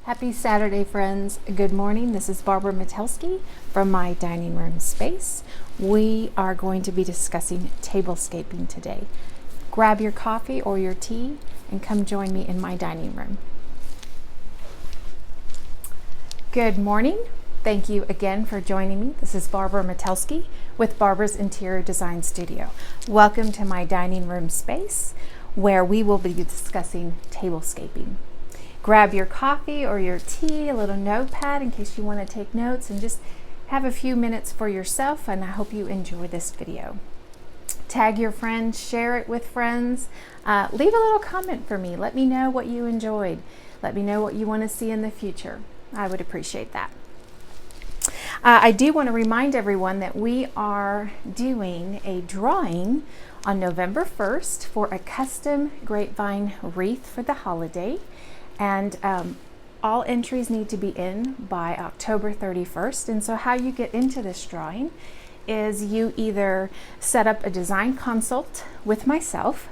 Happy Saturday, friends. Good morning. This is Barbara Metelsky from my dining room space. We are going to be discussing tablescaping today. Grab your coffee or your tea and come join me in my dining room. Good morning. Thank you again for joining me. This is Barbara Metelsky with Barbara's Interior Design Studio. Welcome to my dining room space where we will be discussing tablescaping. Grab your coffee or your tea, a little notepad in case you want to take notes, and just have a few minutes for yourself, and I hope you enjoy this video. Tag your friends, share it with friends, leave a little comment for me. Let me know what you enjoyed. Let me know what you want to see in the future. I would appreciate that. I do want to remind everyone that we are doing a drawing on November 1st for a custom grapevine wreath for the holiday. And all entries need to be in by October 31st. And so how you get into this drawing is you either set up a design consult with myself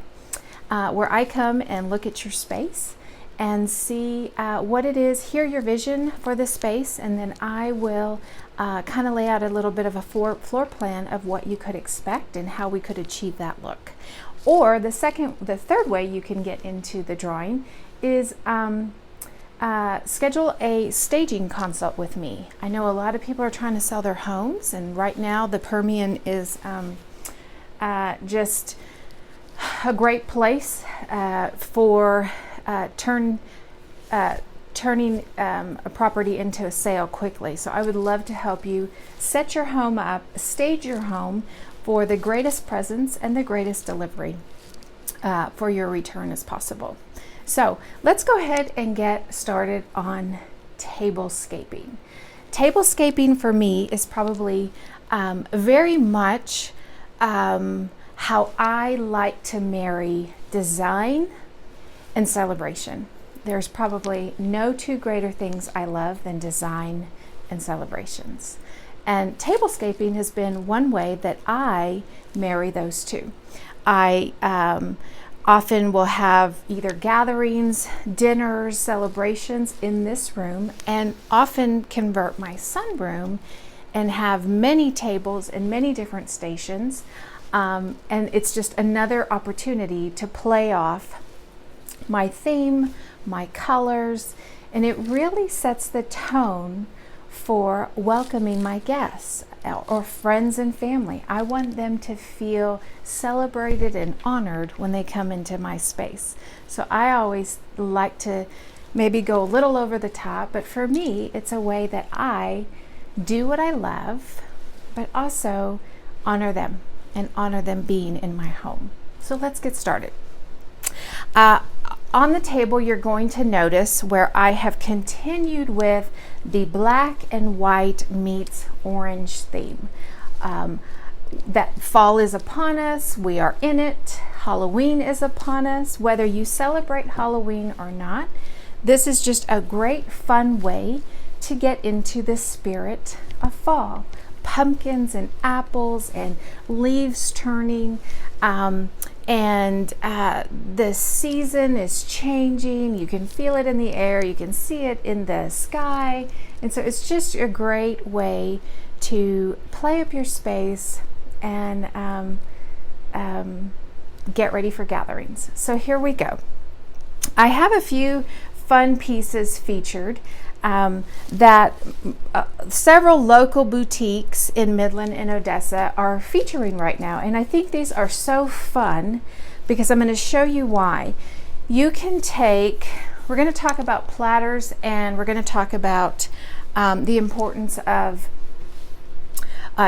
where I come and look at your space and see what it is, hear your vision for the space, and then I will kind of lay out a little bit of a floor plan of what you could expect and how we could achieve that look. Or the third way you can get into the drawing is schedule a staging consult with me. I know a lot of people are trying to sell their homes, and right now the Permian is just a great place for turning a property into a sale quickly. So I would love to help you set your home up, stage your home for the greatest presence and the greatest delivery for your return as possible. So let's go ahead and get started on tablescaping. Tablescaping for me is probably very much how I like to marry design and celebration. There's probably no two greater things I love than design and celebrations. And tablescaping has been one way that I marry those two. I often will have either gatherings, dinners, celebrations in this room, and often convert my sunroom and have many tables and many different stations. And it's just another opportunity to play off my theme, my colors, and it really sets the tone for welcoming my guests or friends and family. I want them to feel celebrated and honored when they come into my space. So I always like to maybe go a little over the top, but for me, it's a way that I do what I love, but also honor them and honor them being in my home. So let's get started. On the table, you're going to notice where I have continued with the black and white meets orange theme. That fall is upon us. We are in it. Halloween is upon us. Whether you celebrate Halloween or not, this is just a great fun way to get into the spirit of fall. Pumpkins and apples and leaves turning. And the season is changing. You can feel it in the air. You can see it in the sky. And so it's just a great way to play up your space and get ready for gatherings. So here we go. I have a few fun pieces featured that several local boutiques in Midland and Odessa are featuring right now. And I think these are so fun because I'm going to show you why. You can we're going to talk about platters, and we're going to talk about the importance of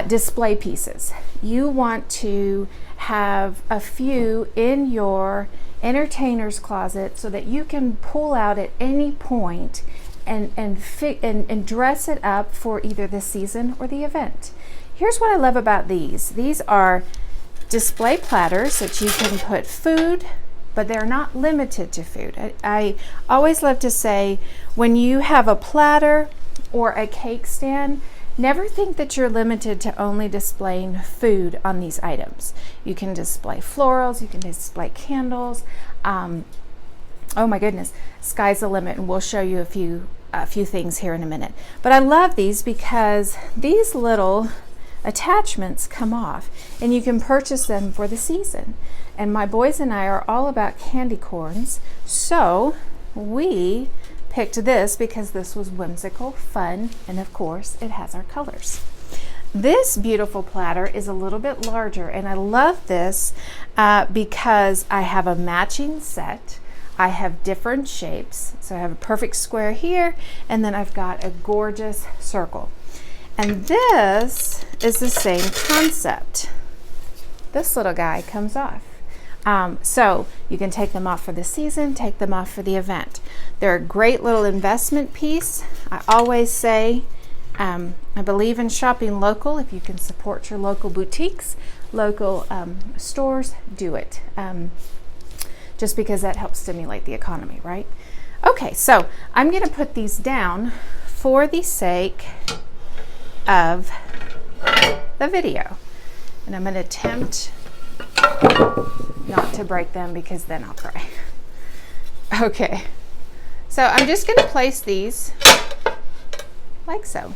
display pieces. You want to have a few in your entertainer's closet so that you can pull out at any point and dress it up for either the season or the event. Here's what I love about these. These are display platters that you can put food, but they're not limited to food. I always love to say, when you have a platter or a cake stand, never think that you're limited to only displaying food on these items. You can display florals, you can display candles. Oh my goodness, sky's the limit, and we'll show you a few a few things here in a minute. But I love these because these little attachments come off and you can purchase them for the season. And my boys and I are all about candy corns, so we picked this because this was whimsical, fun, and of course it has our colors. This beautiful platter is a little bit larger, and I love this because I have a matching set. I have different shapes, so I have a perfect square here, and then I've got a gorgeous circle. And this is the same concept. This little guy comes off. So you can take them off for the season, take them off for the event. They're a great little investment piece. I always say, I believe in shopping local. If you can support your local boutiques, local stores, do it. Just because that helps stimulate the economy, right? Okay, so I'm gonna put these down for the sake of the video. And I'm gonna attempt not to break them because then I'll cry. Okay, so I'm just going to place these like so.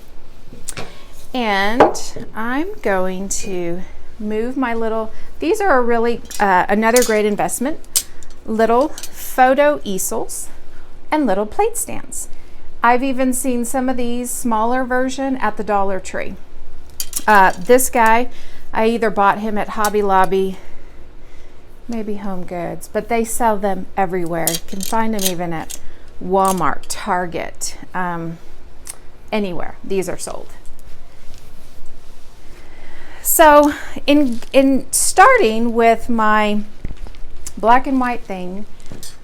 And I'm going to move my little, these are a really, another great investment, little photo easels and little plate stands. I've even seen some of these smaller version at the Dollar Tree. This guy, I either bought him at Hobby Lobby, maybe Home Goods, but they sell them everywhere. You can find them even at Walmart, Target, anywhere. These are sold. So in starting with my black and white thing,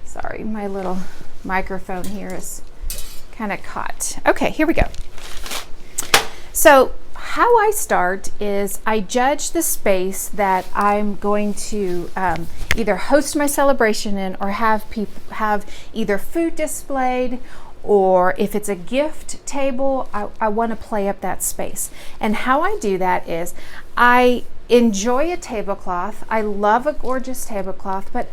sorry, my little microphone here is kind of caught. Okay, here we go. So how I start is I judge the space that I'm going to either host my celebration in or have people have either food displayed, or if it's a gift table, I want to play up that space. And how I do that is I enjoy a tablecloth. I love a gorgeous tablecloth, but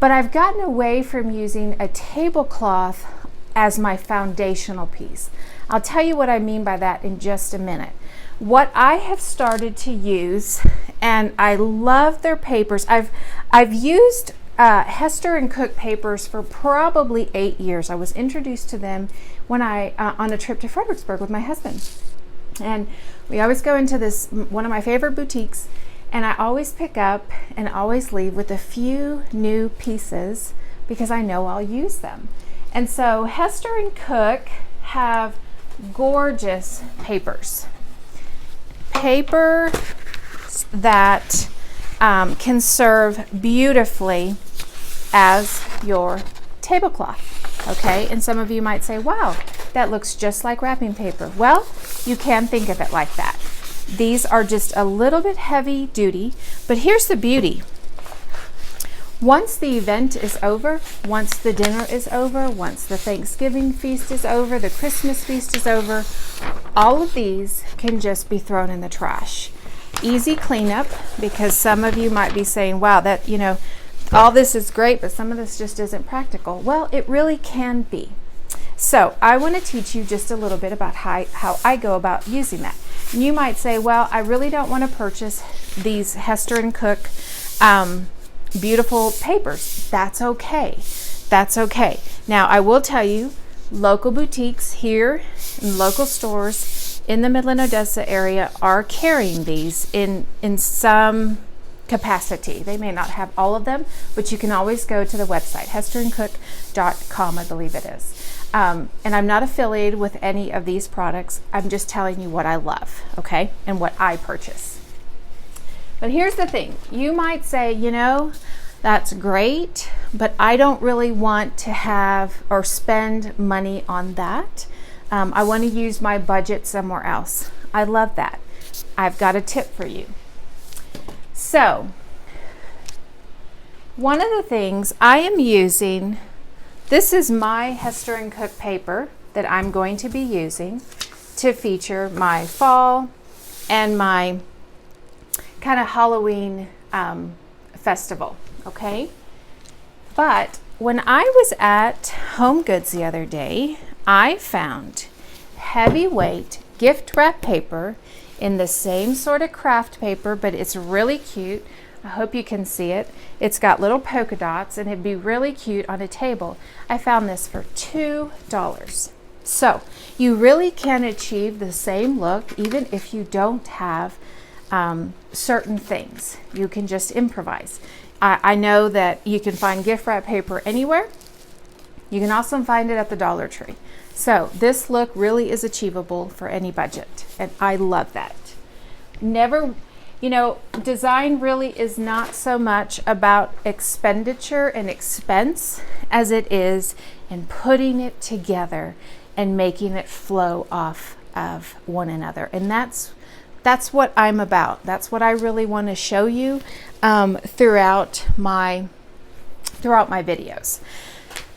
I've gotten away from using a tablecloth as my foundational piece. I'll tell you what I mean by that in just a minute. What I have started to use, and I love their papers. I've used Hester and Cook papers for probably 8 years. I was introduced to them when I on a trip to Fredericksburg with my husband, and we always go into this one of my favorite boutiques, and I always pick up and always leave with a few new pieces because I know I'll use them. And so Hester and Cook have gorgeous papers. Paper that can serve beautifully as your tablecloth, okay? And some of you might say, wow, that looks just like wrapping paper. Well, you can think of it like that. These are just a little bit heavy duty, but here's the beauty. Once the event is over, once the dinner is over, once the Thanksgiving feast is over, the Christmas feast is over, all of these can just be thrown in the trash. Easy cleanup, because some of you might be saying, wow, that, you know, all this is great, but some of this just isn't practical. Well, it really can be. So I want to teach you just a little bit about how I go about using that. And you might say, well, I really don't want to purchase these Hester and Cook beautiful papers. That's okay. That's okay. Now, I will tell you, local boutiques here and local stores in the Midland, Odessa area are carrying these in some capacity. They may not have all of them, but you can always go to the website, hesterandcook.com, I believe it is. And I'm not affiliated with any of these products. I'm just telling you what I love, okay, and what I purchase. But here's the thing. You might say, you know, that's great, but I don't really want to have or spend money on that. I want to use my budget somewhere else. I love that. I've got a tip for you. So, one of the things I am using, this is my Hester and Cook paper that I'm going to be using to feature my fall and my kind of Halloween festival, okay? But when I was at Home Goods the other day, I found heavyweight gift wrap paper in the same sort of craft paper, but it's really cute. I hope you can see it. It's got little polka dots and it'd be really cute on a table. I found this for $2. So you really can achieve the same look even if you don't have certain things. You can just improvise. I know that you can find gift wrap paper anywhere. You can also find it at the Dollar Tree. So this look really is achievable for any budget, and I love that. Never, you know, design really is not so much about expenditure and expense as it is in putting it together and making it flow off of one another. And that's what I'm about. That's what I really want to show you throughout my videos.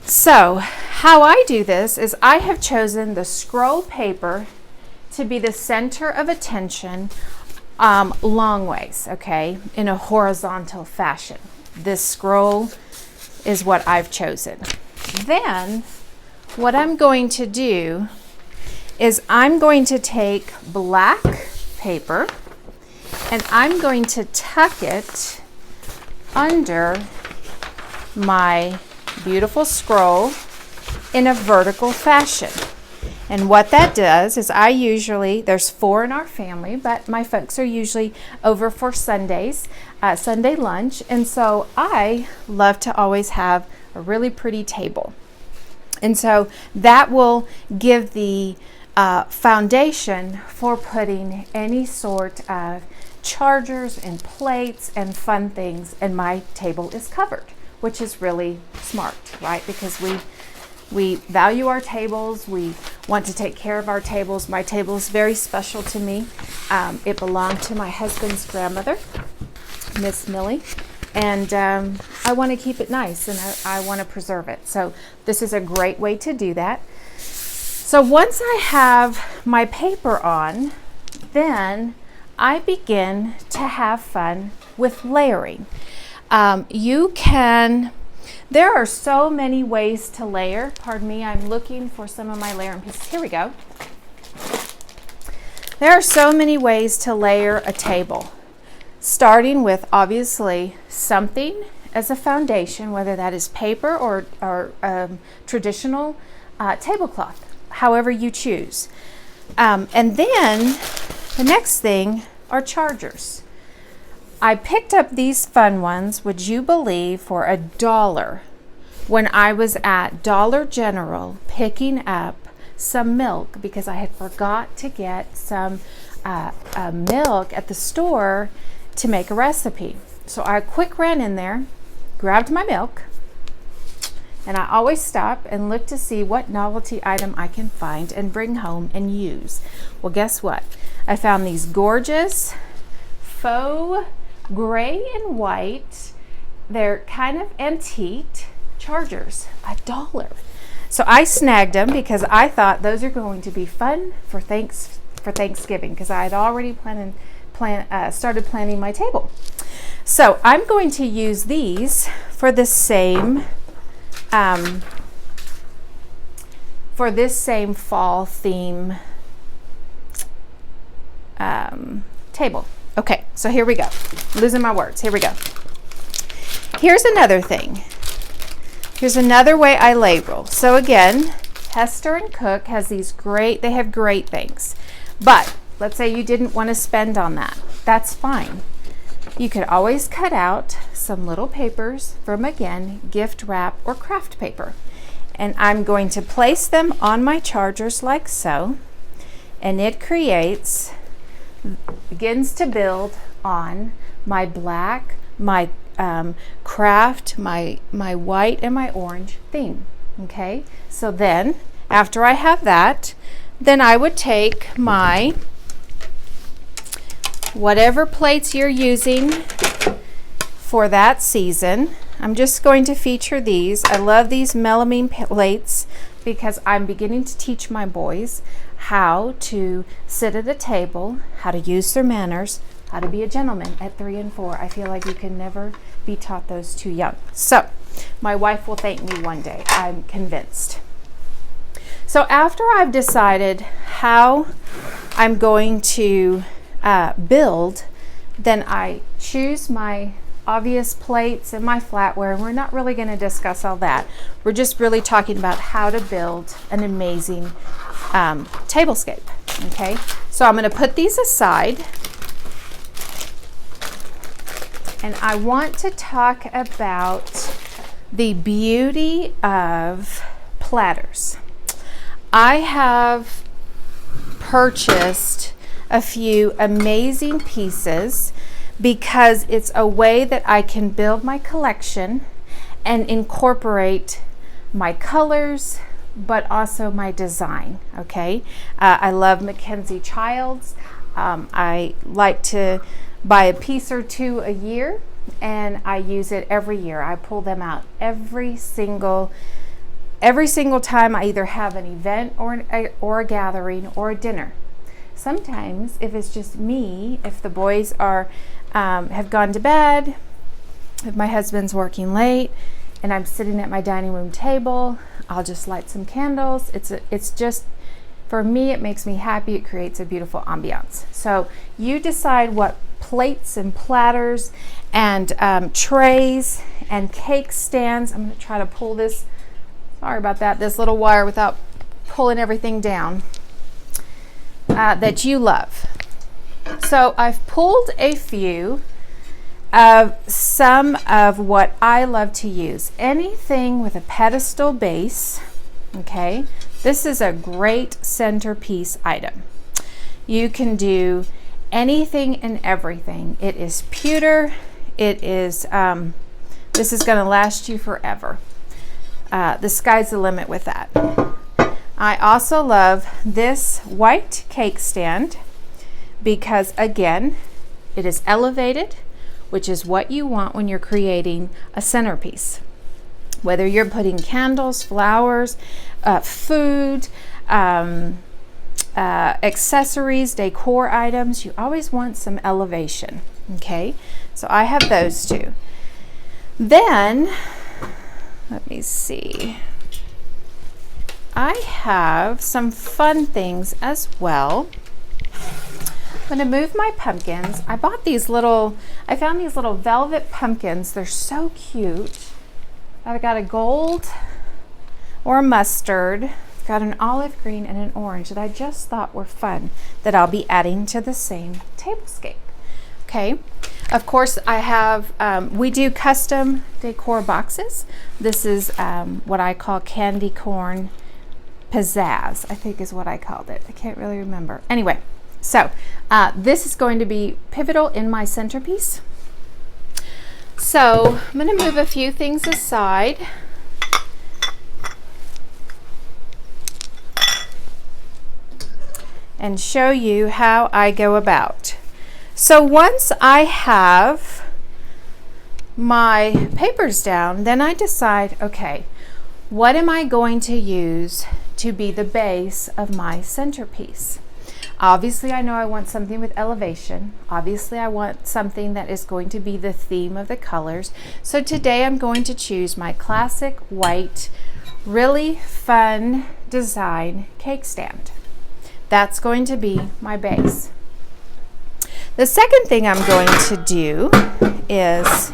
So how I do this is I have chosen the scroll paper to be the center of attention long ways, okay, in a horizontal fashion. This scroll is what I've chosen. Then what I'm going to do is I'm going to take black paper and I'm going to tuck it under my beautiful scroll in a vertical fashion. And what that does is there's 4 in our family, but my folks are usually over for Sundays, Sunday lunch. And so I love to always have a really pretty table. And so that will give the foundation for putting any sort of chargers and plates and fun things, and my table is covered, which is really smart, right? Because we value our tables. We want to take care of our tables. My table is very special to me. It belonged to my husband's grandmother, Miss Millie, and I want to keep it nice and I want to preserve it. So this is a great way to do that. So once I have my paper on, then I begin to have fun with layering. There are so many ways to layer. Pardon me, I'm looking for some of my layering pieces. Here we go. There are so many ways to layer a table, starting with obviously something as a foundation, whether that is paper or traditional tablecloth, however you choose. And then the next thing are chargers. I picked up these fun ones, would you believe, for $1 when I was at Dollar General picking up some milk because I had forgot to get some milk at the store to make a recipe. So I quick ran in there, grabbed my milk, and I always stop and look to see what novelty item I can find and bring home and use. Well, guess what? I found these gorgeous faux gray and white, they're kind of antique chargers, $1. So I snagged them because I thought those are going to be fun for Thanksgiving, because I had already started planning my table. So I'm going to use these for the same for this same fall theme table. Okay, so here we go. I'm losing my words. Here we go. Here's another thing. Here's another way I label. So again, Hester and Cook has they have great things. But let's say you didn't want to spend on that. That's fine. You could always cut out some little papers from, again, gift wrap or craft paper. And I'm going to place them on my chargers like so. And it begins to build on my black, my craft, my white, and my orange theme. Okay, so then after I have that, then I would take my whatever plates you're using for that season. I'm just going to feature these. I love these melamine plates because I'm beginning to teach my boys how to sit at a table, how to use their manners, how to be a gentleman at 3 and 4. I feel like you can never be taught those too young. So my wife will thank me one day, I'm convinced. So after I've decided how I'm going to build, then I choose my obvious plates and my flatware. We're not really going to discuss all that. We're just really talking about how to build an amazing tablescape. Okay, so I'm going to put these aside, and I want to talk about the beauty of platters. I have purchased a few amazing pieces because it's a way that I can build my collection and incorporate my colors, but also my design. Okay, I love Mackenzie Childs. I like to buy a piece or two a year, and I use it every year. I pull them out every single time I either have an event or a gathering or a dinner. Sometimes, if it's just me, if the boys are have gone to bed, if my husband's working late, and I'm sitting at my dining room table, I'll just light some candles. It's just, for me, it makes me happy. It creates a beautiful ambiance. So you decide what plates and platters and trays and cake stands. I'm going to try to pull this. Sorry about that. This little wire without pulling everything down. That you love. So I've pulled a few of some of what I love to use. Anything with a pedestal base. Okay, this is a great centerpiece item. You can do anything and everything. It is pewter. It is. This is going to last you forever. The sky's the limit with that. I also love this white cake stand because, again, it is elevated, which is what you want when you're creating a centerpiece. Whether you're putting candles, flowers, food, accessories, decor items, you always want some elevation. Okay, so I have those two. Then, let me see. I have some fun things as well. I'm going to move my pumpkins. I found these little velvet pumpkins. They're so cute. I've got a gold or a mustard. I've got an olive green and an orange that I just thought were fun that I'll be adding to the same tablescape. Okay. Of course, I have, we do custom decor boxes. This is what I call candy corn pizzazz, I think is what I called it. I can't really remember. Anyway, so this is going to be pivotal in my centerpiece. So I'm going to move a few things aside. And show you how I go about. So once I have my papers down, then I decide, okay, what am I going to use to be the base of my centerpiece? Obviously, I know I want something with elevation. Obviously, I want something that is going to be the theme of the colors. So today I'm going to choose my classic white, really fun design cake stand. That's going to be my base. The second thing I'm going to do is,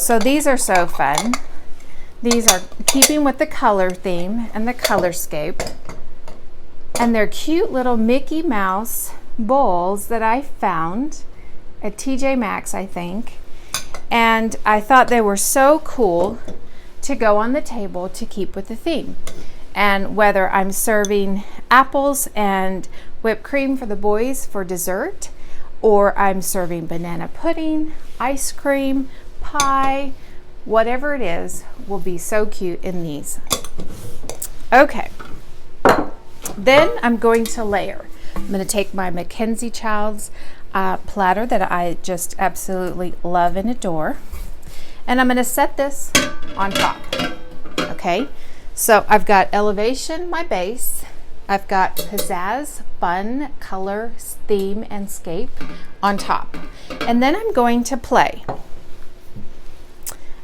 so these are so fun. These are keeping with the color theme and the colorscape. And they're cute little Mickey Mouse bowls that I found at TJ Maxx, I think. And I thought they were so cool to go on the table to keep with the theme. And whether I'm serving apples and whipped cream for the boys for dessert, or I'm serving banana pudding, ice cream, pie, whatever it is, will be so cute in these. Okay, then I'm going to layer. I'm going to take my Mackenzie Childs platter that I just absolutely love and adore, and I'm going to set this on top. Okay, so I've got elevation, my base. I've got pizzazz, fun, color, theme, and scape on top. And then I'm going to play.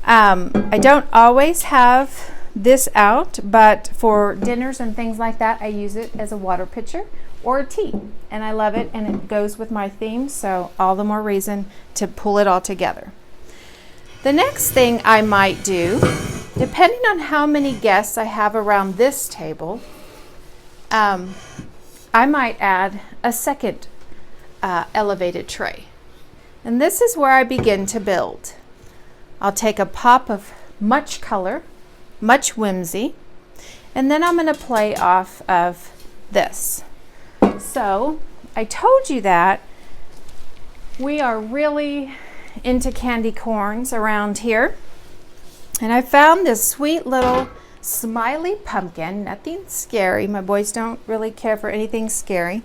I don't always have this out, but for dinners and things like that, I use it as a water pitcher or a tea, and I love it, and it goes with my theme, so all the more reason to pull it all together. The next thing I might do, depending on how many guests I have around this table, I might add a second elevated tray. And this is where I begin to build. I'll take a pop of much color, much whimsy, and then I'm going to play off of this. So I told you that we are really into candy corns around here, and I found this sweet little smiley pumpkin. Nothing scary. My boys don't really care for anything scary,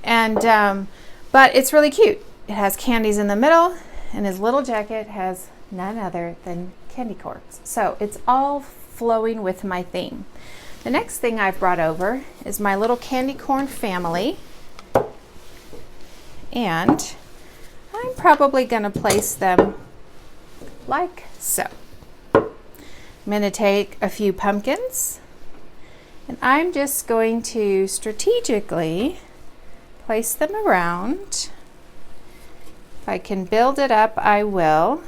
and but it's really cute. It has candies in the middle, and his little jacket has none other than candy corns. So it's all flowing with my theme. The next thing I've brought over is my little candy corn family, and I'm probably going to place them like so. I'm going to take a few pumpkins, and I'm just going to strategically place them around. If I can build it up, I will.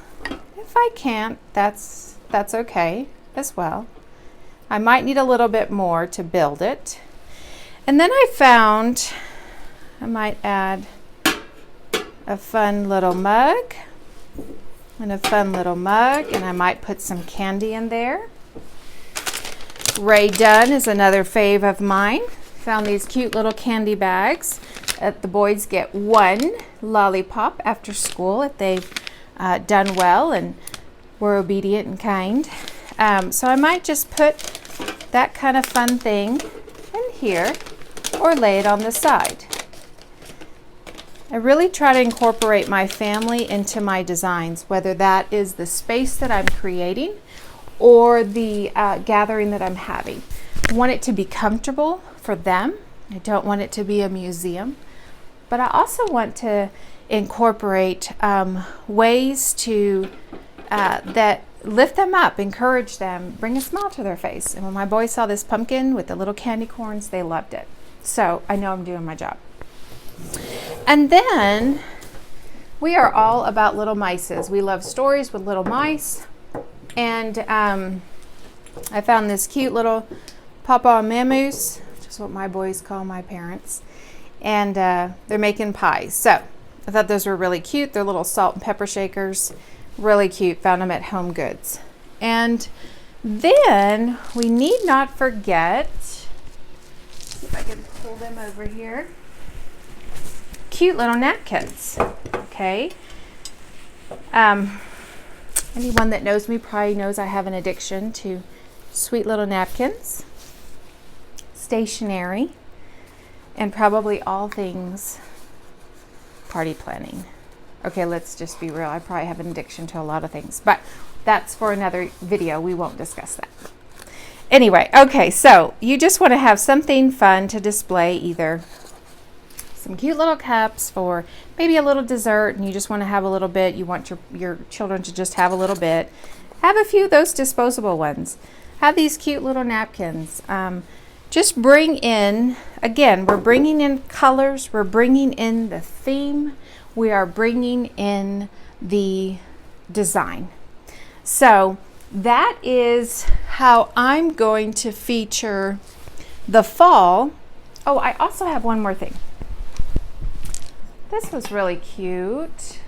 If I can't, that's okay as well. I might need a little bit more to build it. And then I found I might add a fun little mug and a fun little mug, and I might put some candy in there. Ray Dunn is another fave of mine. Found these cute little candy bags. The boys get one lollipop after school if they've done well and were obedient and kind. So I might just put that kind of fun thing in here or lay it on the side. I really try to incorporate my family into my designs, whether that is the space that I'm creating or the gathering that I'm having. I want it to be comfortable for them. I don't want it to be a museum, but I also want to incorporate ways to that lift them up, encourage them, bring a smile to their face. And when my boys saw this pumpkin with the little candy corns, they loved it. So I know I'm doing my job. And then we are all about little mices. We love stories with little mice. And I found this cute little Papa Mammoose, which is what my boys call my parents. And they're making pies. So I thought those were really cute. They're little salt and pepper shakers. Really cute. Found them at Home Goods. And then we need not forget, see if I can pull them over here, cute little napkins. Okay. Anyone that knows me probably knows I have an addiction to sweet little napkins, stationery, and probably all things party planning. Okay, let's just be real. I probably have an addiction to a lot of things, but that's for another video. We won't discuss that. Anyway, okay, so you just want to have something fun to display, either some cute little cups for maybe a little dessert, and you just want to have a little bit. You want your children to just have a little bit. Have a few of those disposable ones. Have these cute little napkins. Just bring in, again, we're bringing in colors. We're bringing in the theme. We are bringing in the design. So that is how I'm going to feature the fall. Oh, I also have one more thing. This was really cute.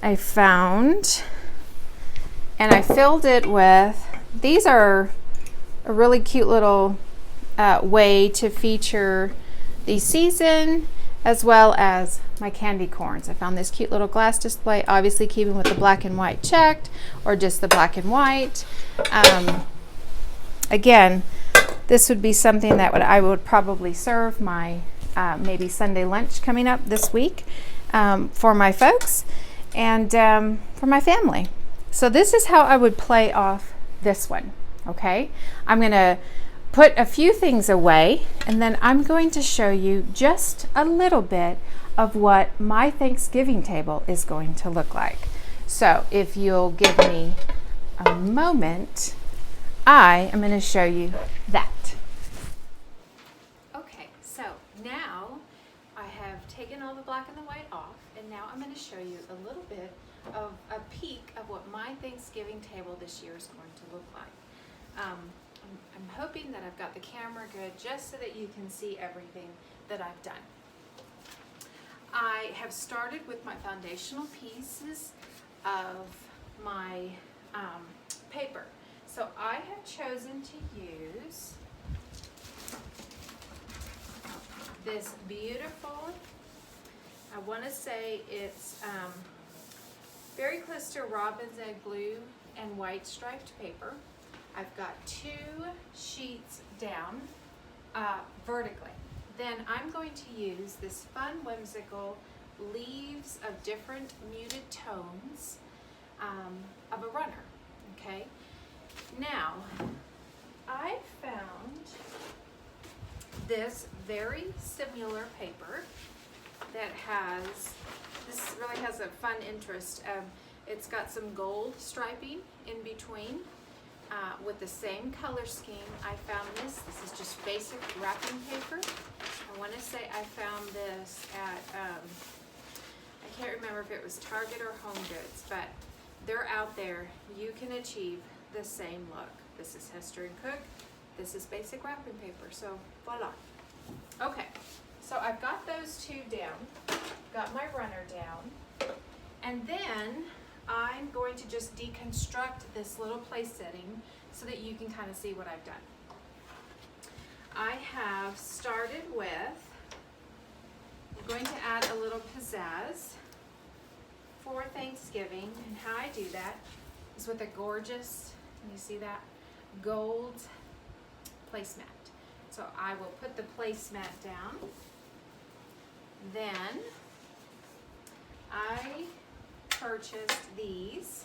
I found, and I filled it with, these are a really cute little way to feature the season, as well as my candy corns. I found this cute little glass display, obviously keeping with the black and white checked, or just the black and white. Again, this would be something that I would probably serve my maybe Sunday lunch coming up this week for my folks and for my family. So this is how I would play off this one. Okay, I'm gonna put a few things away, and then I'm going to show you just a little bit of what my Thanksgiving table is going to look like. So if you'll give me a moment, I am going to show you that. Okay, so now I have taken all the black and the white off, and now I'm going to show you a little bit of a peek of what my Thanksgiving table this year is going to look like. I'm hoping that I've got the camera good just so that you can see everything that I've done. I have started with my foundational pieces of my paper. So I have chosen to use this beautiful, I want to say it's very close to robin's egg blue and white striped paper. I've got 2 sheets down vertically. Then I'm going to use this fun, whimsical leaves of different muted tones of a runner, okay? Now, I found this very similar paper that this really has a fun interest. It's got some gold striping in between with the same color scheme. I found this is just basic wrapping paper. I want to say I found this at, I can't remember if it was Target or Home Goods, but they're out there. You can achieve the same look. This is Hester & Cook. This is basic wrapping paper, so voila. Okay, so I've got those 2 down, got my runner down, and then I'm going to just deconstruct this little place setting so that you can kind of see what I've done. I have started with, I'm going to add a little pizzazz for Thanksgiving, and how I do that is with a gorgeous, can you see that, gold placemat. So I will put the placemat down. Then I purchased these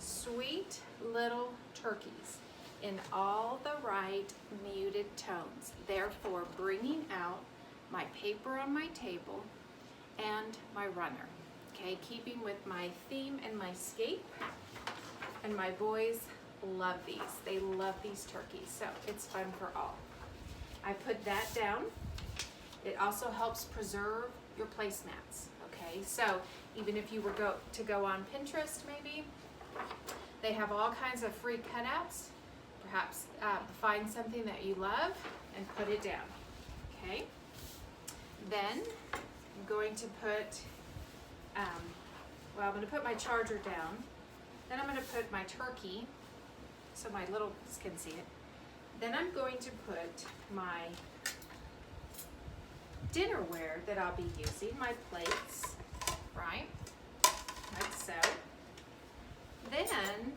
sweet little turkeys in all the right muted tones, therefore bringing out my paper on my table and my runner. Okay, keeping with my theme and my scape. And my boys love these. They love these turkeys, so it's fun for all. I put that down. It also helps preserve your placemats. Okay, so even if you were to go on Pinterest, maybe they have all kinds of free cutouts. Perhaps find something that you love and put it down. Okay. Then I'm going to put, I'm going to put my charger down. Then I'm going to put my turkey, so my little can see it. Then I'm going to put my dinnerware that I'll be using, my plates, right, like so. Then,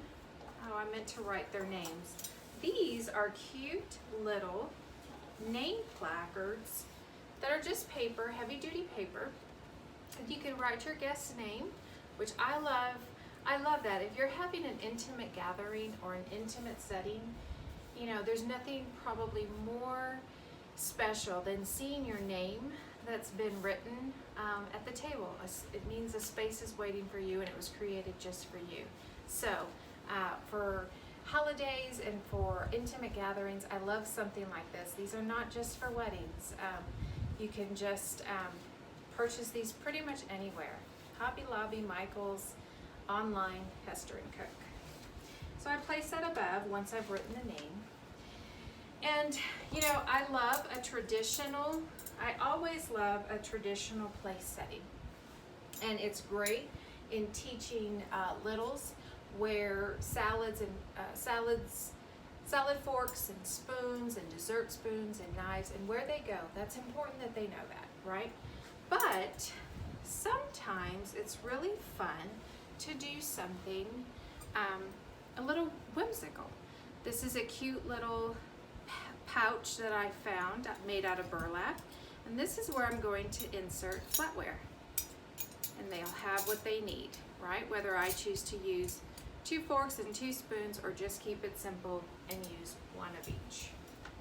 I meant to write their names. These are cute little name placards that are just paper, heavy duty paper. And you can write your guest's name, which I love. I love that. If you're having an intimate gathering or an intimate setting, you know, there's nothing probably more special than seeing your name that's been written at the table. It means a space is waiting for you and it was created just for you. So for holidays and for intimate gatherings, I love something like this. These are not just for weddings. You can just purchase these pretty much anywhere. Hobby Lobby, Michael's, online, Hester & Cook. So I place that above once I've written the name. And you know, I always love a traditional place setting. And it's great in teaching littles where salads and salad forks and spoons and dessert spoons and knives and where they go. That's important that they know that, right? But sometimes it's really fun to do something a little whimsical. This is a cute little pouch that I found made out of burlap, and this is where I'm going to insert flatware, and they'll have what they need, right? Whether I choose to use 2 forks and 2 spoons or just keep it simple and use 1 of each.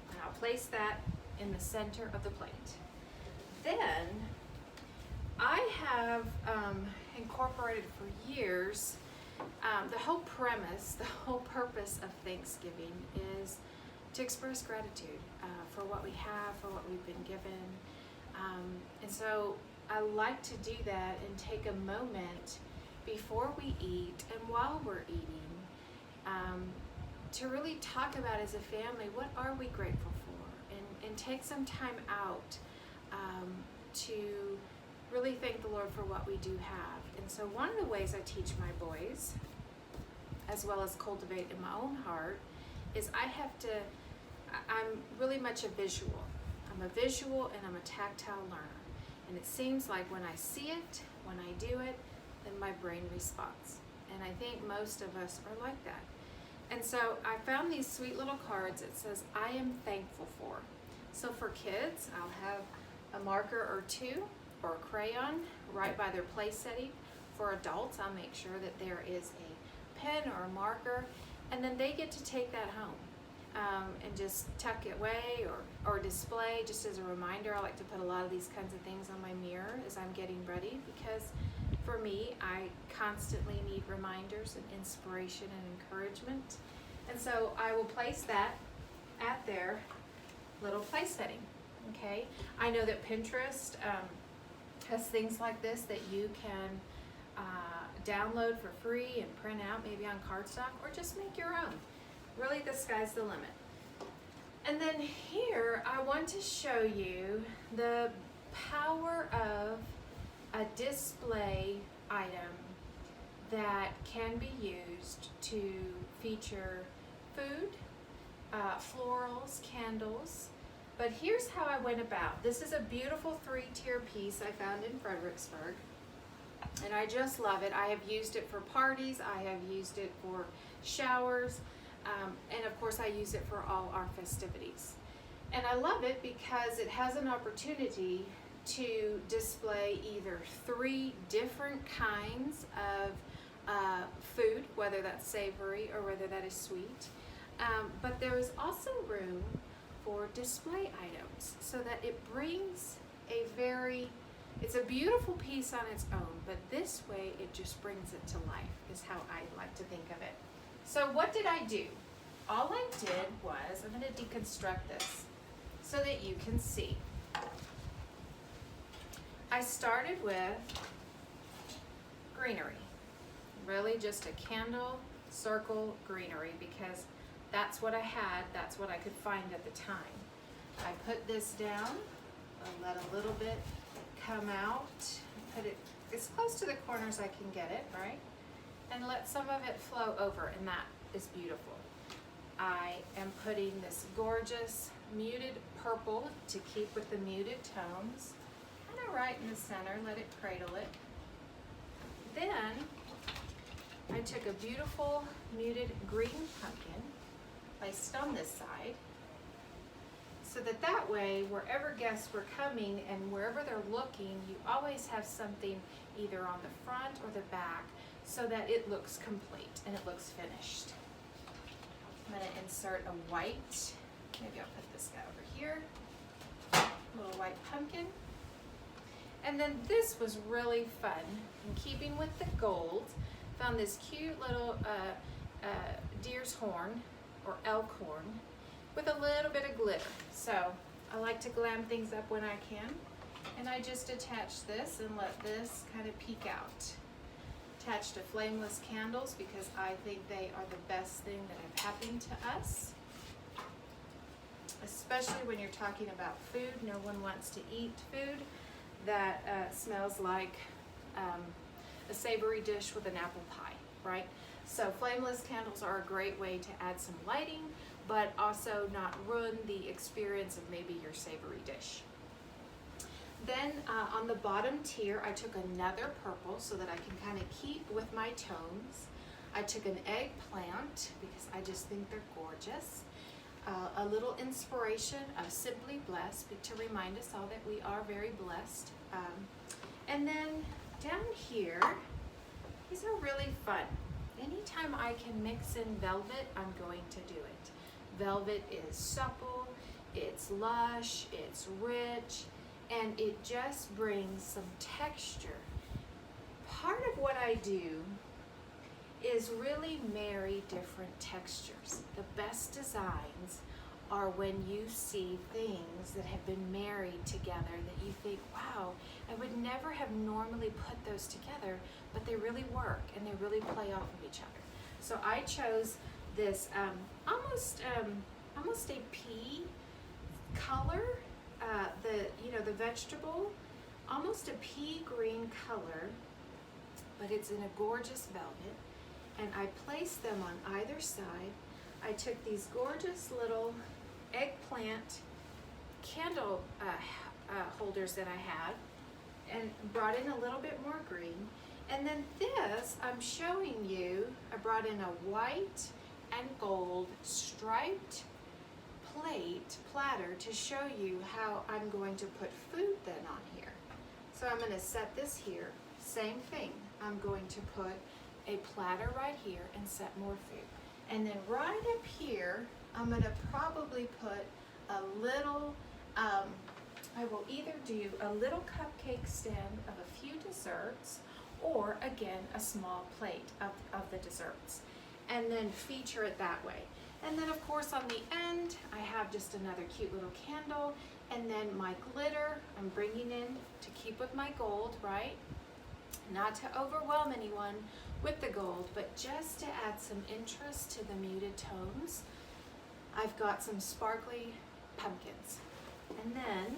And I'll place that in the center of the plate. Then I have incorporated for years The whole premise, the whole purpose of Thanksgiving is to express gratitude for what we have, for what we've been given. And so I like to do that and take a moment before we eat and while we're eating to really talk about as a family, what are we grateful for? And take some time out to really thank the Lord for what we do have. And so one of the ways I teach my boys, as well as cultivate in my own heart, is I'm really much a visual. I'm a visual and I'm a tactile learner. And it seems like when I see it, when I do it, then my brain responds. And I think most of us are like that. And so I found these sweet little cards that says, I am thankful for. So for kids, I'll have a marker or two or a crayon right by their place setting. For adults, I'll make sure that there is a pen or a marker, and then they get to take that home and just tuck it away or display just as a reminder. I like to put a lot of these kinds of things on my mirror as I'm getting ready, because for me, I constantly need reminders and inspiration and encouragement. And so I will place that at their little place setting. Okay, I know that Pinterest has things like this that you can download for free and print out, maybe on cardstock, or just make your own. Really, the sky's the limit. And then here, I want to show you the power of a display item that can be used to feature food, florals, candles. But here's how I went about. This is a beautiful 3-tier piece I found in Fredericksburg, and I just love it. I have used it for parties, I have used it for showers, and of course I use it for all our festivities. And I love it because it has an opportunity to display either 3 different kinds of food, whether that's savory or whether that is sweet. But there is also room for display items, so that it brings it's a beautiful piece on its own, but this way it just brings it to life, is how I like to think of it. So what did I do? All I did was, I'm going to deconstruct this so that you can see. I started with greenery, really just a candle circle greenery, because that's what I had, that's what I could find at the time. I put this down, I'll let a little bit come out, put it as close to the corners I can get it, right? And let some of it flow over, and that is beautiful. I am putting this gorgeous muted purple to keep with the muted tones, kind of right in the center, let it cradle it. Then I took a beautiful muted green pumpkin, placed on this side, so that way, wherever guests were coming and wherever they're looking, you always have something either on the front or the back, so that it looks complete and it looks finished. I'm going to insert a white, maybe I'll put this guy over here, little white pumpkin. And then this was really fun. In keeping with the gold, found this cute little deer's horn or elk horn with a little bit of glitter. So I like to glam things up when I can. And I just attach this and let this kind of peek out. Attached to flameless candles because I think they are the best thing that have happened to us. Especially when you're talking about food. No one wants to eat food that smells like a savory dish with an apple pie, right? So flameless candles are a great way to add some lighting, but also not ruin the experience of maybe your savory dish. Then on the bottom tier, I took another purple so that I can kind of keep with my tones. I took an eggplant because I just think they're gorgeous. A little inspiration of Simply Blessed to remind us all that we are very blessed. And then down here, these are really fun. Anytime I can mix in velvet, I'm going to do it. Velvet is supple, it's lush, it's rich, and it just brings some texture. Part of what I do is really marry different textures. The best designs are when you see things that have been married together that you think, wow, I would never have normally put those together, but they really work and they really play off of each other. So I chose this almost a pea color, the vegetable, almost a pea green color, but it's in a gorgeous velvet. And I placed them on either side. I took these gorgeous little eggplant candle holders that I had and brought in a little bit more green. And then this, I'm showing you, I brought in a white and gold striped platter to show you how I'm going to put food then on here. So I'm going to set this here, same thing. I'm going to put a platter right here and set more food. And then right up here, I'm going to probably put a little, I will either do a little cupcake stand of a few desserts, or again, a small plate of the desserts, and then feature it that way. And then of course on the end, I have just another cute little candle, and then my glitter, I'm bringing in to keep with my gold, right? Not to overwhelm anyone with the gold, but just to add some interest to the muted tones. I've got some sparkly pumpkins. And then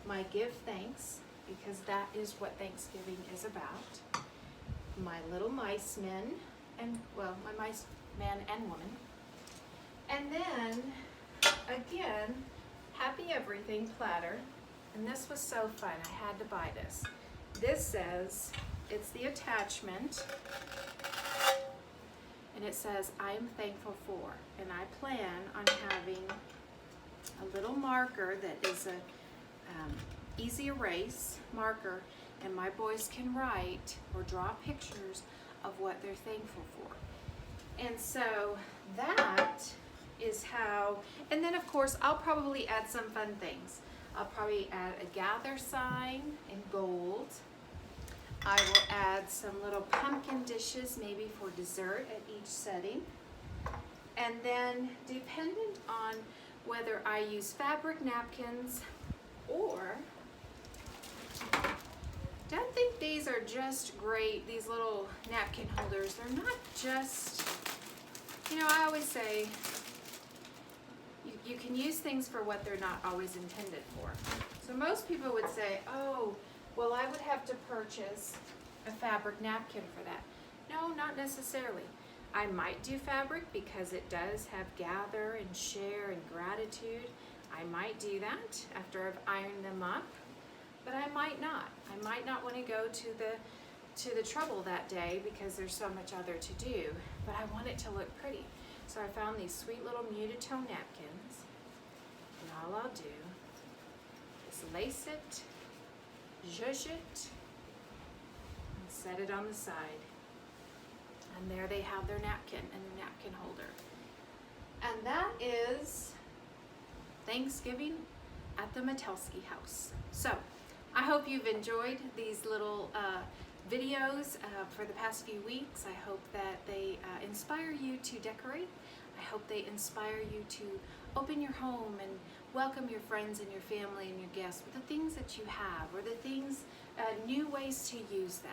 my give thanks, because that is what Thanksgiving is about. My little mice men, and well, my mice man and woman. And then, again, happy everything platter. And this was so fun, I had to buy this. This says, it's the attachment, and it says, I am thankful for. And I plan on having a little marker that is a easy erase marker, and my boys can write or draw pictures of what they're thankful for. And so that is how, and then of course I'll probably add some fun things. I'll probably add a gather sign in gold. I will add some little pumpkin dishes, maybe for dessert at each setting. And then dependent on whether I use fabric napkins or, don't think these are just great, these little napkin holders. They're not just, I always say, you can use things for what they're not always intended for. So most people would say, oh, well, I would have to purchase a fabric napkin for that. No, not necessarily. I might do fabric because it does have gather and share and gratitude. I might do that after I've ironed them up, but I might not. I might not want to go to the trouble that day because there's so much other to do, but I want it to look pretty. So I found these sweet little muted tone napkins, and all I'll do is lace it, zhuzh it, and set it on the side. And there they have their napkin and their napkin holder. And that is Thanksgiving at the Metelsky house. So I hope you've enjoyed these little videos for the past few weeks. I hope that they inspire you to decorate. I hope they inspire you to open your home and welcome your friends and your family and your guests with the things that you have, or the things, new ways to use them.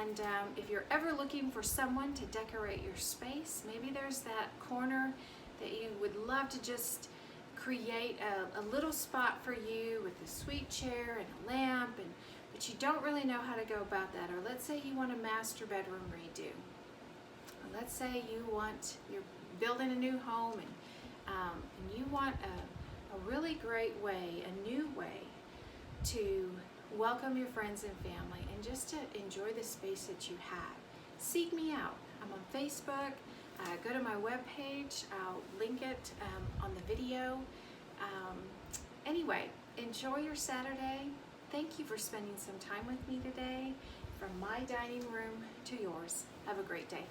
And if you're ever looking for someone to decorate your space, maybe there's that corner that you would love to just create a little spot for you with a sweet chair and a lamp, but you don't really know how to go about that. Or let's say you want a master bedroom redo. Or let's say you're building a new home and you want a really great way, a new way to welcome your friends and family and just to enjoy the space that you have. Seek me out. I'm on Facebook. Go to my webpage. I'll link it on the video. Anyway, enjoy your Saturday. Thank you for spending some time with me today. From my dining room to yours. Have a great day.